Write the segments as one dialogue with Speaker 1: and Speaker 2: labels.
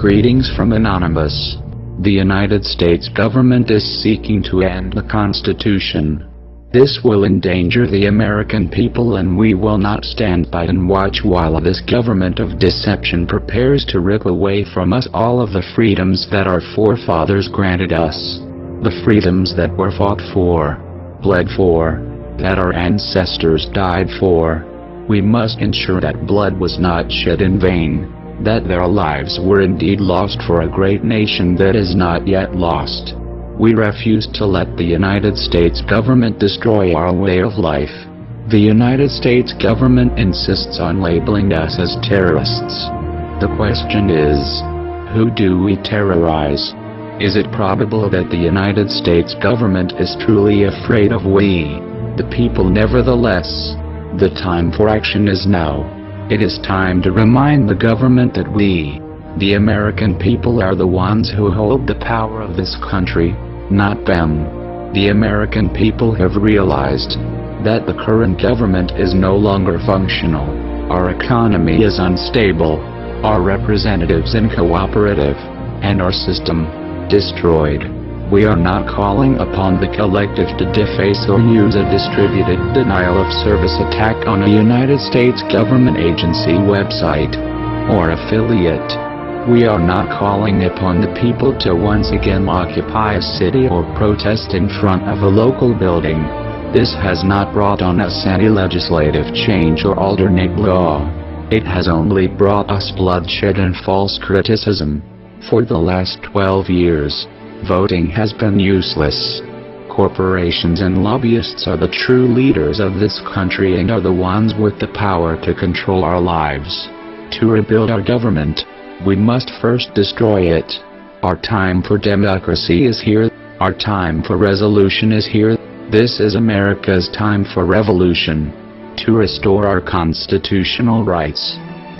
Speaker 1: Greetings from Anonymous. The United States government is seeking to end the Constitution. This will endanger the American people, and we will not stand by and watch while this government of deception prepares to rip away from us all of the freedoms that our forefathers granted us. The freedoms that were fought for, bled for, that our ancestors died for. We must ensure that blood was not shed in vain, that their lives were indeed lost for a great nation that is not yet lost. We refuse to let the United States government destroy our way of life. The United States government insists on labeling us as terrorists. The question is, who do we terrorize? Is it probable that the United States government is truly afraid of we, the people? Nevertheless, the time for action is now. It is time to remind the government that we, the American people, are the ones who hold the power of this country, not them. The American people have realized that the current government is no longer functional. Our economy is unstable, our representatives uncooperative, and our system destroyed. We are not calling upon the collective to deface or use a distributed denial of service attack on a United States government agency, website, or affiliate. We are not calling upon the people to once again occupy a city or protest in front of a local building. This has not brought on us any legislative change or alternate law. It has only brought us bloodshed and false criticism. For the last 12 years, voting has been useless. Corporations and lobbyists are the true leaders of this country and are the ones with the power to control our lives. To rebuild our government, we must first destroy it. Our time for democracy is here. Our time for resolution is here. This is America's time for revolution. To restore our constitutional rights.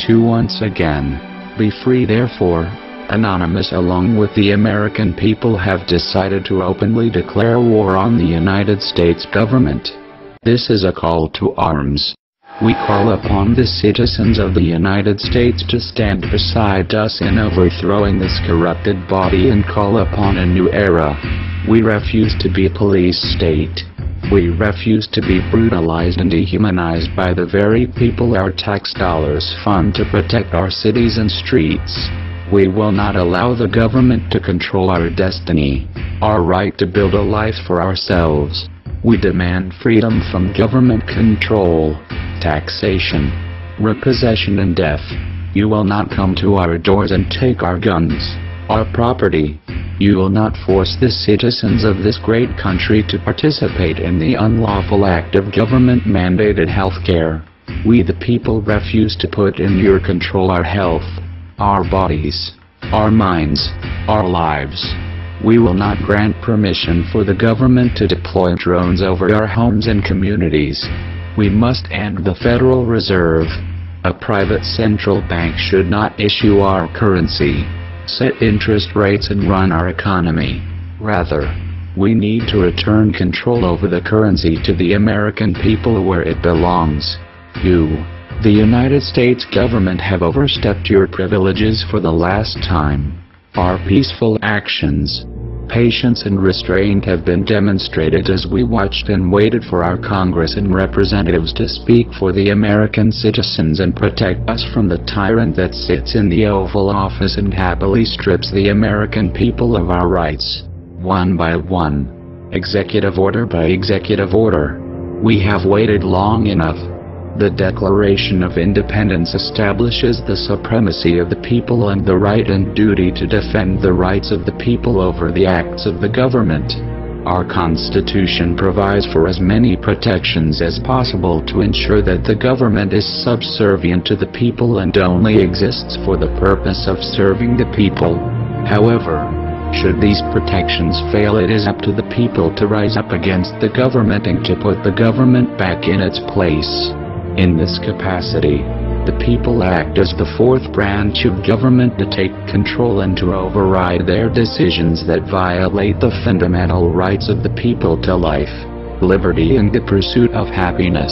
Speaker 1: To once again be free. Therefore, Anonymous along with the American people have decided to openly declare war on the United States government. This is a call to arms. We call upon the citizens of the United States to stand beside us in overthrowing this corrupted body and call upon a new era. We refuse to be a police state. We refuse to be brutalized and dehumanized by the very people our tax dollars fund to protect our cities and streets. We will not allow the government to control our destiny, our right to build a life for ourselves. We demand freedom from government control, taxation, repossession and death. You will not come to our doors and take our guns, our property. You will not force the citizens of this great country to participate in the unlawful act of government-mandated health care. We the people refuse to put in your control our health, our bodies, our minds, our lives. We will not grant permission for the government to deploy drones over our homes and communities. We must end the Federal Reserve. A private central bank should not issue our currency, set interest rates and run our economy. Rather, we need to return control over the currency to the American people where it belongs. You, the United States government, have overstepped your privileges for the last time. Our peaceful actions, patience and restraint have been demonstrated as we watched and waited for our Congress and representatives to speak for the American citizens and protect us from the tyrant that sits in the Oval Office and happily strips the American people of our rights, one by one, executive order by executive order. We have waited long enough. The Declaration of Independence establishes the supremacy of the people and the right and duty to defend the rights of the people over the acts of the government. Our Constitution provides for as many protections as possible to ensure that the government is subservient to the people and only exists for the purpose of serving the people. However, should these protections fail, it is up to the people to rise up against the government and to put the government back in its place. In this capacity, the people act as the fourth branch of government to take control and to override their decisions that violate the fundamental rights of the people to life, liberty and the pursuit of happiness.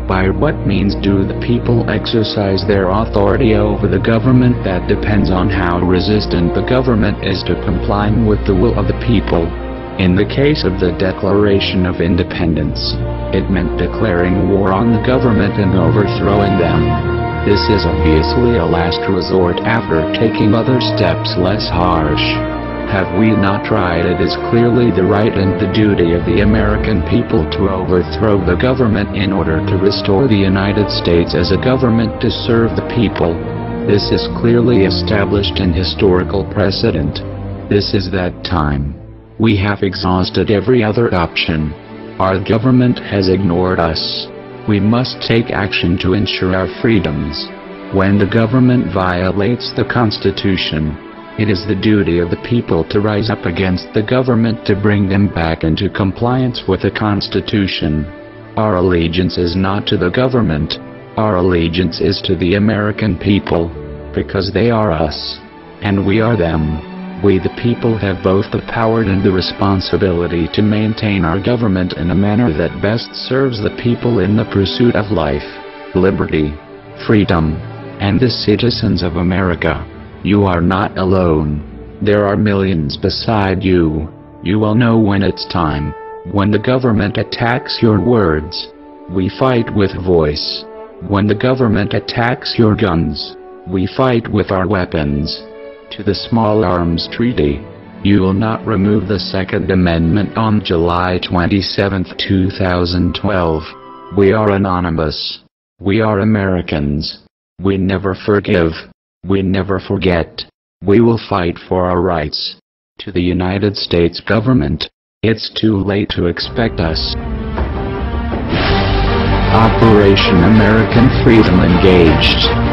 Speaker 1: By what means do the people exercise their authority over the government? That depends on how resistant the government is to complying with the will of the people. In the case of the Declaration of Independence, it meant declaring war on the government and overthrowing them. This is obviously a last resort after taking other steps less harsh. Have we not tried? It is clearly the right and the duty of the American people to overthrow the government in order to restore the United States as a government to serve the people. This is clearly established in historical precedent. This is that time. We have exhausted every other option. Our government has ignored us. We must take action to ensure our freedoms. When the government violates the Constitution, it is the duty of the people to rise up against the government to bring them back into compliance with the Constitution. Our allegiance is not to the government. Our allegiance is to the American people, because they are us, and we are them. We the people have both the power and the responsibility to maintain our government in a manner that best serves the people in the pursuit of life, liberty, freedom, and the citizens of America. You are not alone. There are millions beside you. You will know when it's time. When the government attacks your words, we fight with voice. When the government attacks your guns, we fight with our weapons. To the Small Arms Treaty, you will not remove the Second Amendment on July 27, 2012. We are anonymous. We are Americans. We never forgive. We never forget. We will fight for our rights. To the United States government, it's too late to expect us. Operation American Freedom engaged.